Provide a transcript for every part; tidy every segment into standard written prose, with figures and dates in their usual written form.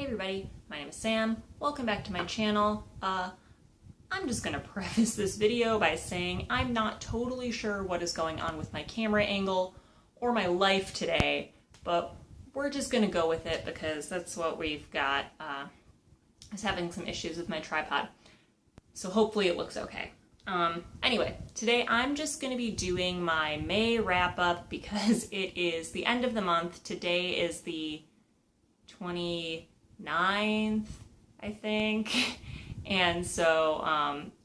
Hey everybody, my name is Sam. Welcome back to my channel. I'm just gonna preface this video by saying I'm not totally sure what is going on with my camera angle or my life today, but we're just gonna go with it because that's what we've got. I was having some issues with my tripod, so hopefully it looks okay. Anyway, today I'm just gonna be doing my May wrap up because it is the end of the month. Today is the 29th, I think. And so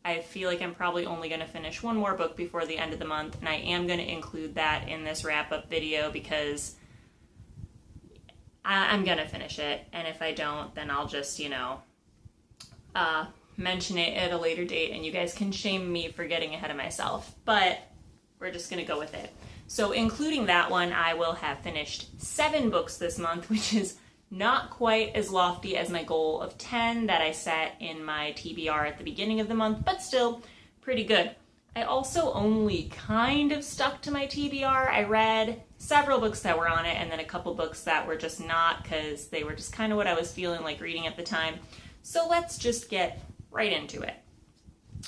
I feel like I'm probably only going to finish one more book before the end of the month, and I am going to include that in this wrap-up video because I'm going to finish it, and if I don't, then I'll just, mention it at a later date, and you guys can shame me for getting ahead of myself, but we're just going to go with it. So including that one, I will have finished 7 books this month, which is not quite as lofty as my goal of 10 that I set in my TBR at the beginning of the month, but still pretty good. I also only kind of stuck to my TBR. I read several books that were on it and then a couple books that were just not because they were just kind of what I was feeling like reading at the time. So let's just get right into it.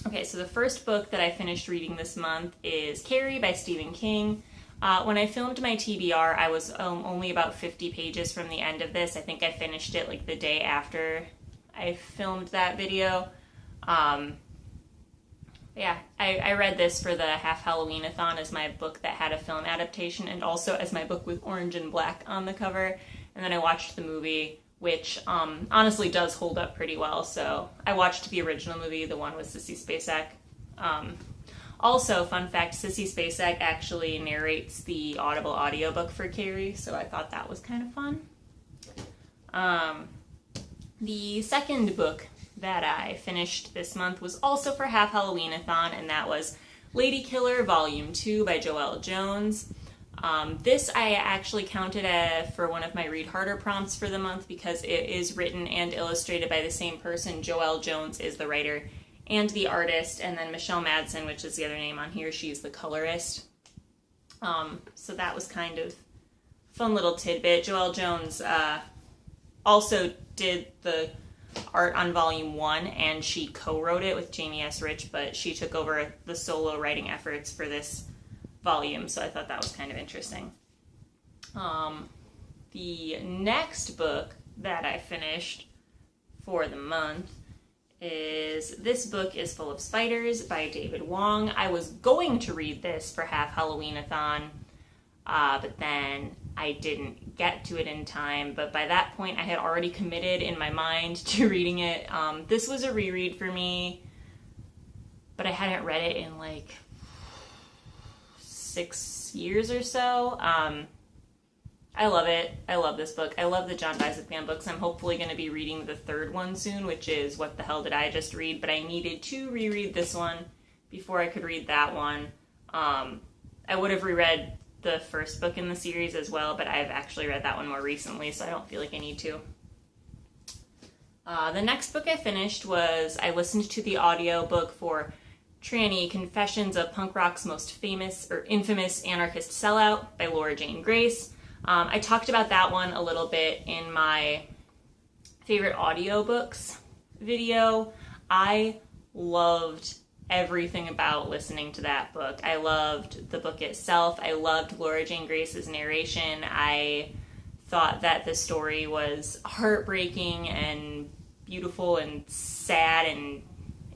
Okay, so the first book that I finished reading this month is Carrie by Stephen King. When I filmed my TBR, I was only about 50 pages from the end of this. I think I finished it like the day after I filmed that video. Yeah, I read this for the Half Halloween-a-thon as my book that had a film adaptation and also as my book with orange and black on the cover. And then I watched the movie, which honestly does hold up pretty well. So I watched the original movie, the one with Sissy Spacek. Also, fun fact, Sissy Spacek actually narrates the Audible audiobook for Carrie, so I thought that was kind of fun. The second book that I finished this month was also for Half Halloween-a-thon, and that was Ladykiller Volume 2 by Joelle Jones. This I actually counted for one of my Read Harder prompts for the month because it is written and illustrated by the same person. Joelle Jones is the writer and the artist, and then Michelle Madsen, which is the other name on here, she's the colorist. So that was kind of fun little tidbit. Joelle Jones also did the art on Volume 1, and she co-wrote it with Jamie S. Rich, but she took over the solo writing efforts for this volume, so I thought that was kind of interesting. The next book that I finished for the month is This Book is Full of Spiders by David Wong. I was going to read this for Half Halloween-a-thon, but then I didn't get to it in time. But by that point, I had already committed in my mind to reading it. This was a reread for me, but I hadn't read it in like 6 years or so. I love it. I love this book. I love the John Baizapan books. I'm hopefully going to be reading the third one soon, which is What the Hell Did I Just Read? But I needed to reread this one before I could read that one. I would have reread the first book in the series as well, but I've actually read that one more recently, so I don't feel like I need to. The next book I finished was, I listened to the audio book for Tranny, Confessions of Punk Rock's Most Famous or Infamous Anarchist Sellout by Laura Jane Grace. I talked about that one a little bit in my favorite audiobooks video. I loved everything about listening to that book. I loved the book itself. I loved Laura Jane Grace's narration. I thought that the story was heartbreaking and beautiful and sad and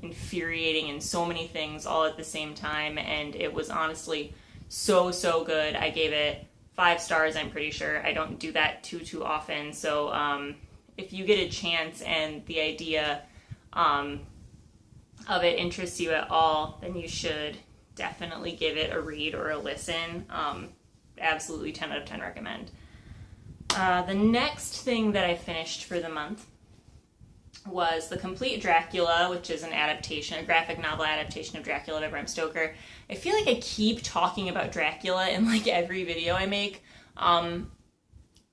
infuriating and so many things all at the same time, and it was honestly so good. I gave it 5 stars, I'm pretty sure. I don't do that too often, so if you get a chance and the idea of it interests you at all, then you should definitely give it a read or a listen. Absolutely 10 out of 10 recommend. The next thing that I finished for the month was The Complete Dracula, which is an adaptation, a graphic novel adaptation of Dracula by Bram Stoker. I feel like I keep talking about Dracula in like every video I make.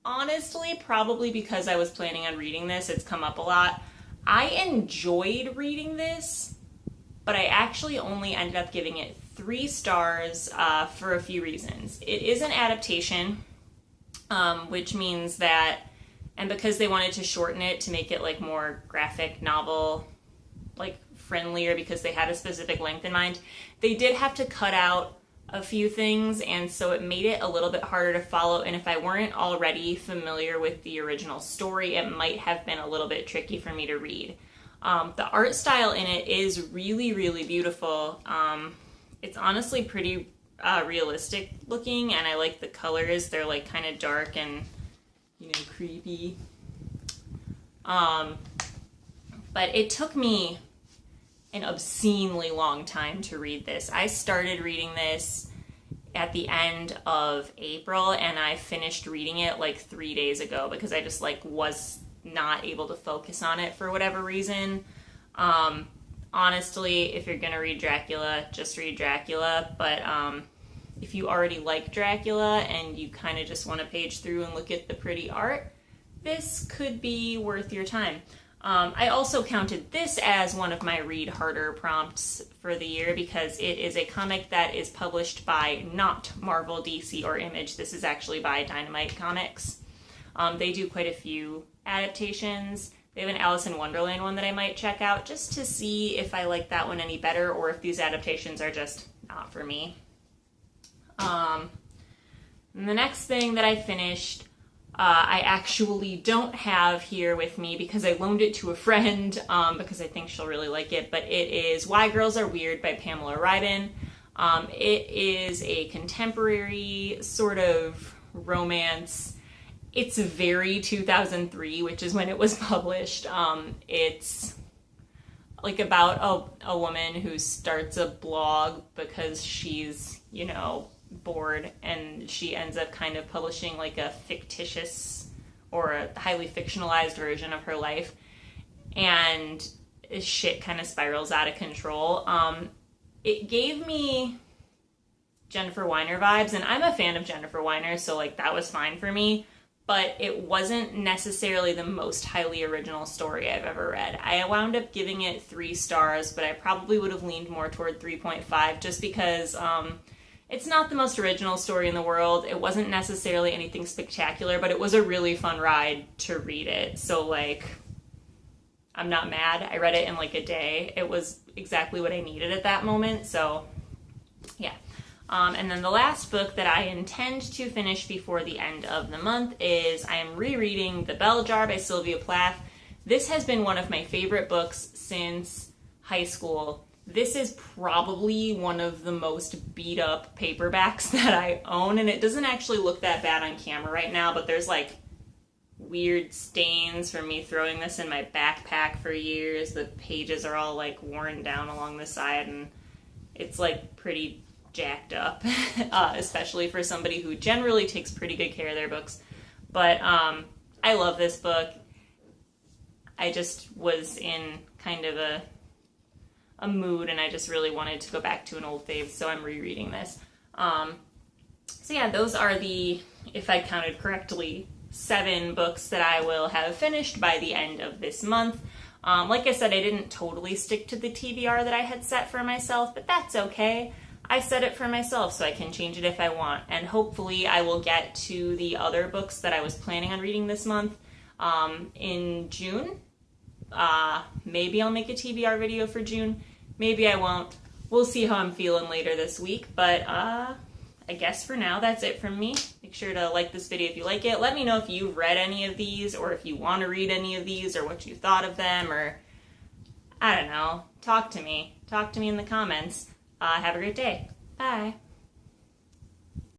Honestly, probably because I was planning on reading this, it's come up a lot. I enjoyed reading this, but I actually only ended up giving it 3 stars for a few reasons. It is an adaptation, which means that And because they wanted to shorten it to make it like more graphic novel, like friendlier, because they had a specific length in mind, they did have to cut out a few things, and so it made it a little bit harder to follow. And if I weren't already familiar with the original story, it might have been a little bit tricky for me to read. The art style in it is really, really beautiful. It's honestly pretty realistic looking, and I like the colors. They're like kind of dark and, you know, creepy. But it took me an obscenely long time to read this. I started reading this at the end of April, and I finished reading it like 3 days ago because I just like was not able to focus on it for whatever reason. Honestly, if you're gonna read Dracula, just read Dracula, but if you already like Dracula and you kind of just want to page through and look at the pretty art, this could be worth your time. I also counted this as one of my read harder prompts for the year because it is a comic that is published by not Marvel, DC, or Image. This is actually by Dynamite Comics. They do quite a few adaptations. They have an Alice in Wonderland one that I might check out just to see if I like that one any better or if these adaptations are just not for me. And the next thing that I finished, I actually don't have here with me because I loaned it to a friend because I think she'll really like it, but it is Why Girls Are Weird by Pamela Rybin. It is a contemporary sort of romance. It's very 2003, which is when it was published. It's like about a woman who starts a blog because she's, you know, bored, and she ends up kind of publishing like a fictitious or a highly fictionalized version of her life, and shit kind of spirals out of control. It gave me Jennifer Weiner vibes, and I'm a fan of Jennifer Weiner, so like that was fine for me, but it wasn't necessarily the most highly original story I've ever read. I wound up giving it 3 stars, but I probably would have leaned more toward 3.5 just because it's not the most original story in the world. It wasn't necessarily anything spectacular, but it was a really fun ride to read it. So, like, I'm not mad. I read it in, like, a day. It was exactly what I needed at that moment. So, yeah. And then the last book that I intend to finish before the end of the month is I am rereading The Bell Jar by Sylvia Plath. This has been one of my favorite books since high school. This is probably one of the most beat up paperbacks that I own, and it doesn't actually look that bad on camera right now, but there's like weird stains from me throwing this in my backpack for years. The pages are all like worn down along the side, and it's like pretty jacked up, especially for somebody who generally takes pretty good care of their books. But I love this book. I just was in kind of a mood, and I just really wanted to go back to an old fave, so I'm rereading this. So yeah, those are the, if I counted correctly, 7 books that I will have finished by the end of this month. Like I said, I didn't totally stick to the TBR that I had set for myself, but that's okay. I set it for myself, so I can change it if I want, and hopefully I will get to the other books that I was planning on reading this month in June. Maybe I'll make a TBR video for June. Maybe I won't. We'll see how I'm feeling later this week, but I guess for now that's it from me. Make sure to like this video if you like it. Let me know if you've read any of these, or if you want to read any of these, or what you thought of them, or I don't know. Talk to me. Talk to me in the comments. Have a great day. Bye.